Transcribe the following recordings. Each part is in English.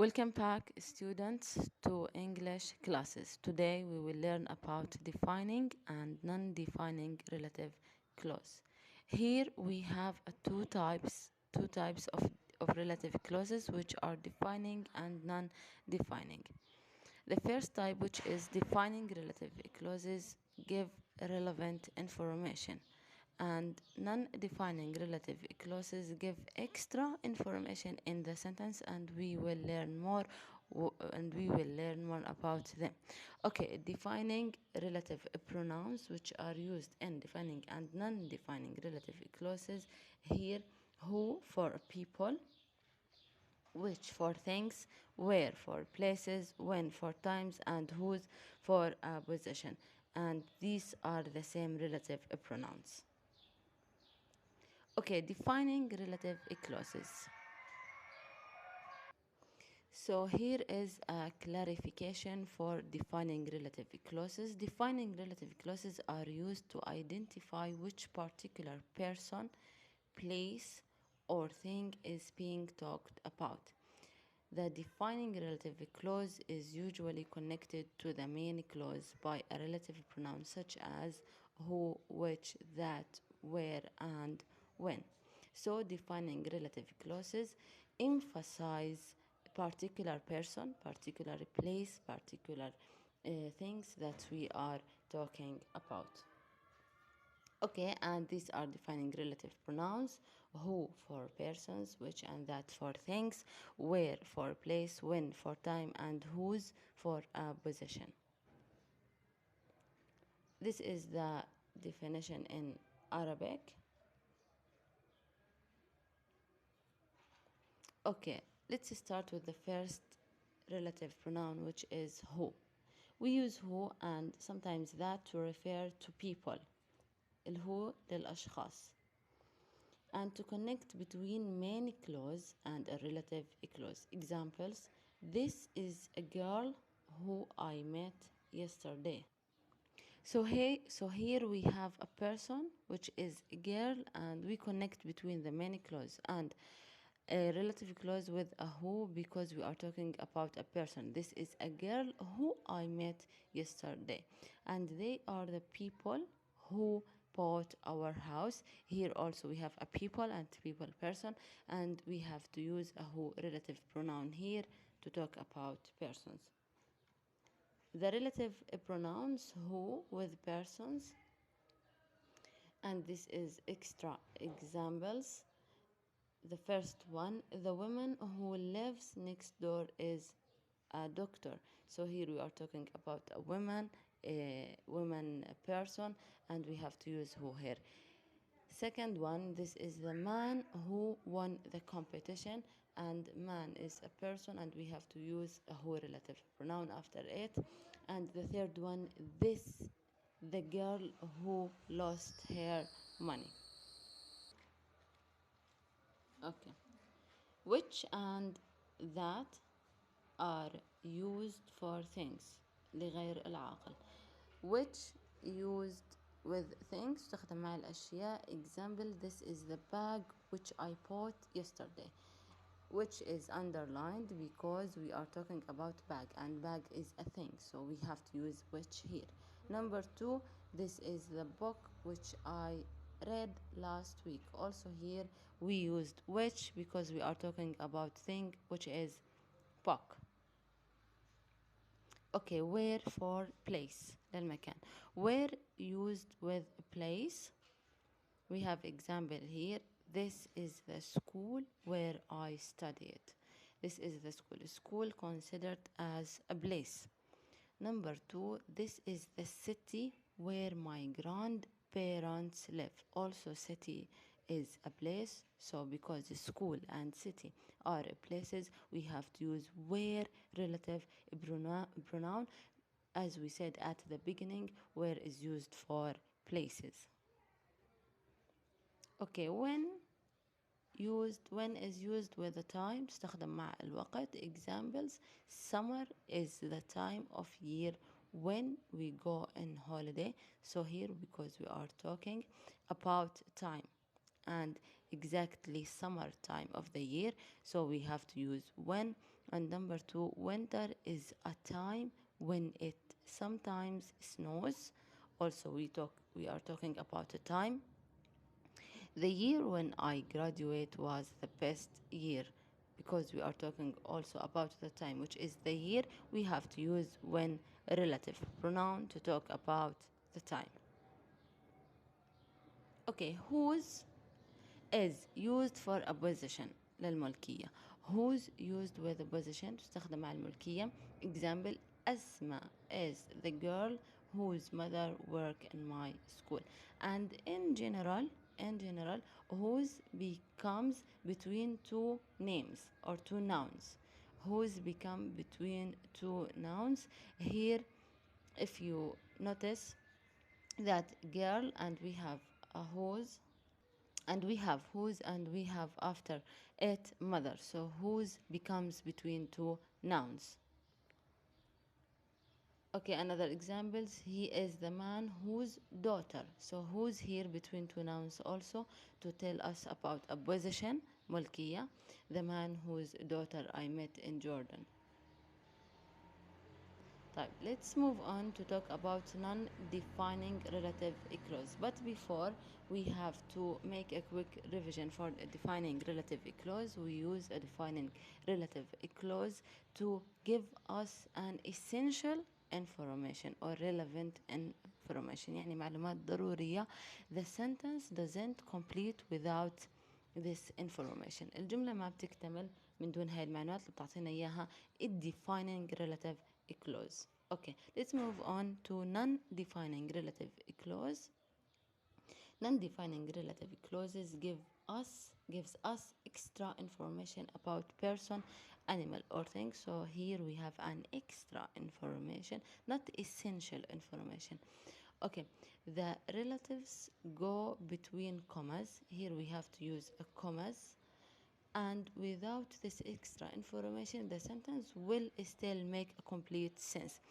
Welcome back, students, to English classes. Today we will learn about defining and non-defining relative clause. Here we have two types of relative clauses, which are defining and non-defining. The first type, which is defining relative clauses, give relevant information, and non-defining relative clauses give extra information in the sentence, and we will learn more about them. Okay, defining relative pronouns, which are used in defining and non-defining relative clauses. Here, who for people, which for things, where for places, when for times, and whose for a position. And these are the same relative pronouns. Okay, defining relative clauses. So here is a clarification for defining relative clauses. Defining relative clauses are used to identify which particular person, place, or thing is being talked about. The defining relative clause is usually connected to the main clause by a relative pronoun such as who, which, that, where, and when. So defining relative clauses emphasize particular person, particular place, particular things that we are talking about. Okay, and these are defining relative pronouns: who for persons, which and that for things, where for place, when for time, and whose for a position. This is the definition in Arabic. Okay, let's start with the first relative pronoun, which is who. We use who and sometimes that to refer to people. الهو للأشخاص. And to connect between main clause and a relative clause. Examples: this is a girl who I met yesterday. So here we have a person, which is a girl, and we connect between the main clause and a relative clause with a who, because we are talking about a person. This is a girl who I met yesterday, and they are the people who bought our house. Here also we have a people and people person, and we have to use a who relative pronoun here to talk about persons. The relative pronouns who with persons, and this is extra examples. The first one: the woman who lives next door is a doctor. So here we are talking about a woman person, and we have to use who here. Second one: this is the man who won the competition, and man is a person, and we have to use a who relative pronoun after it. And the third one: this, the girl who lost her money. Okay. Which and that are used for things لغير العاقل. Which used with things تستخدم مع الأشياء. Example: this is the bag which I bought yesterday. Which is underlined because we are talking about bag, and bag is a thing, so we have to use which here. Number 2: this is the book which I read last week. Also here we used which because we are talking about thing, which is book. Okay, where for place للمكان. Where used with place. We have example here: this is the school where I studied. This is the school considered as a place. Number 2: this is the city where my grandparents live. Also city is a place, so because the school and city are places, we have to use where relative pronoun, as we said at the beginning, where is used for places. Okay, when is used with the time تستخدم مع الوقت. Examples: summer is the time of year when we go on holiday. So here because we are talking about time. And exactly summertime of the year, so we have to use when. And number two, winter is a time when it sometimes snows. Also, we are talking about a time. The year when I graduate was the best year, because we are talking also about the time, which is the year. We have to use when relative pronoun to talk about the time. Okay, whose is used for a position للملكية. whose used with a position تستخدم مع الملكية. Example: أسماء is the girl whose mother work in my school. And in general whose becomes between two names or two nouns. Whose become between two nouns. Here, if you notice that girl, and we have a whose, and we have after it mother, so whose becomes between two nouns. Okay, another examples: he is the man whose daughter. So whose here between two nouns also to tell us about a position, ملكية. The man whose daughter I met in Jordan. طيب, let's move on to talk about non-defining relative clause. But before, we have to make a quick revision for a defining relative clause. We use a defining relative clause to give us an essential information or relevant information. يعني معلومات ضرورية. The sentence doesn't complete without this information. الجملة ما بتكتمل من دون هاي المعلومات اللي بتعطينا إياها defining relative clause. Okay, let's move on to non-defining relative clause. Non-defining relative clauses gives us extra information about person, animal, or thing. So here we have an extra information, not essential information. Okay, the relatives go between commas. Here we have to use a commas, and without this extra information the sentence will still make a complete sense.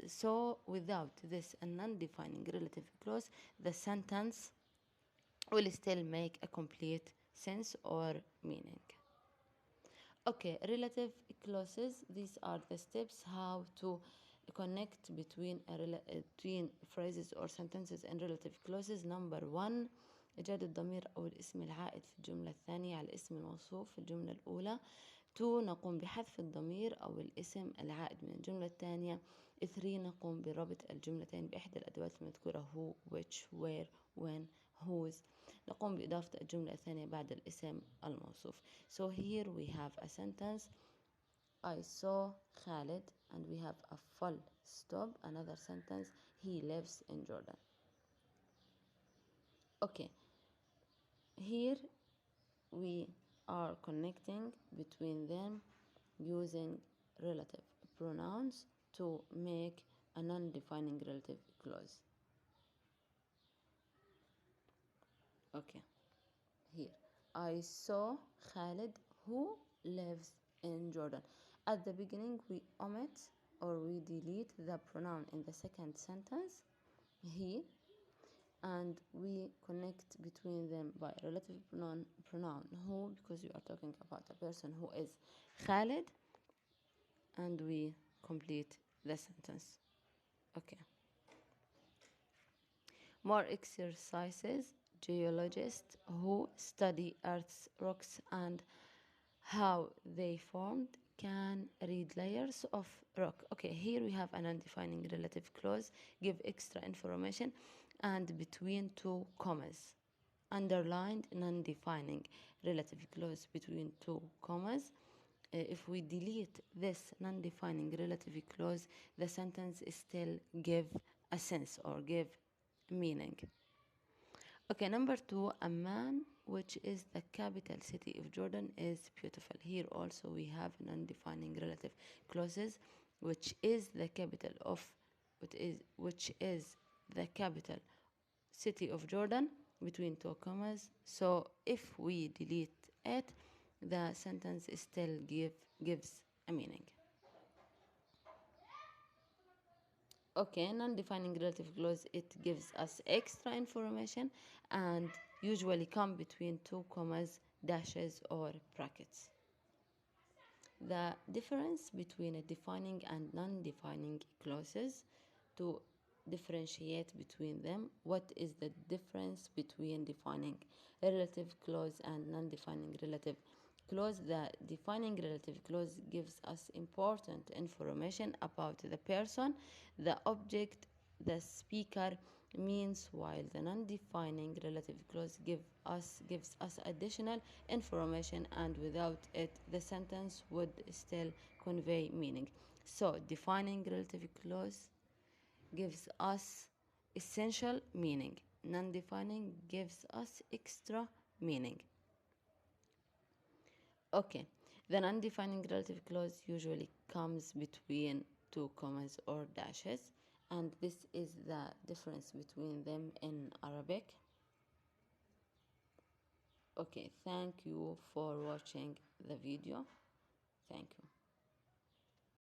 So without this non-defining relative clause, the sentence will still make a complete sense or meaning. Okay, relative clauses. These are the steps how to connect between phrases or sentences and relative clauses. Number one: إيجاد الضمير أو الاسم العائد في الجملة الثانية على الاسم الموصوف في الجملة الأولى. 2. نقوم بحذف الضمير أو الاسم العائد من الجملة الثانية. 3. نقوم بربط الجملتين بإحدى الأدوات المذكورة who, which, where, when, whose. نقوم بإضافة الجملة الثانية بعد الاسم الموصوف. So here we have a sentence: I saw Khalid, and we have a full stop. Another sentence: he lives in Jordan. Okay, here we are connecting between them using relative pronouns to make a non-defining relative clause. Okay, here I saw Khalid who lives in Jordan. At the beginning we omit or we delete the pronoun in the second sentence, he, and we connect between them by relative pronoun who, because we are talking about a person who is Khalid, and we complete the sentence. Okay. More exercises. Geologists who study Earth's rocks and how they formed can read layers of rock. Okay, here we have an undefining relative clause, give extra information, and between two commas. Underlined non-defining relative clause between two commas. If we delete this non-defining relative clause, the sentence still give a sense or give meaning. Okay, number 2, Amman, which is the capital city of Jordan, is beautiful. Here also we have non-defining relative clauses, which is the capital of, which is the capital city of Jordan, between two commas. So if we delete it, the sentence still gives a meaning. Okay, non-defining relative clause, it gives us extra information, and usually come between two commas, dashes, or brackets. The difference between a defining and non-defining clauses. To differentiate between them, what is the difference between defining relative clause and non-defining relative clause? The defining relative clause gives us important information about the person, the object, the speaker means, while the non-defining relative clause gives us additional information, and without it the sentence would still convey meaning. So defining relative clause gives us essential meaning, non-defining gives us extra meaning. Okay, the non-defining relative clause usually comes between two commas or dashes, and this is the difference between them in Arabic. Okay, thank you for watching the video.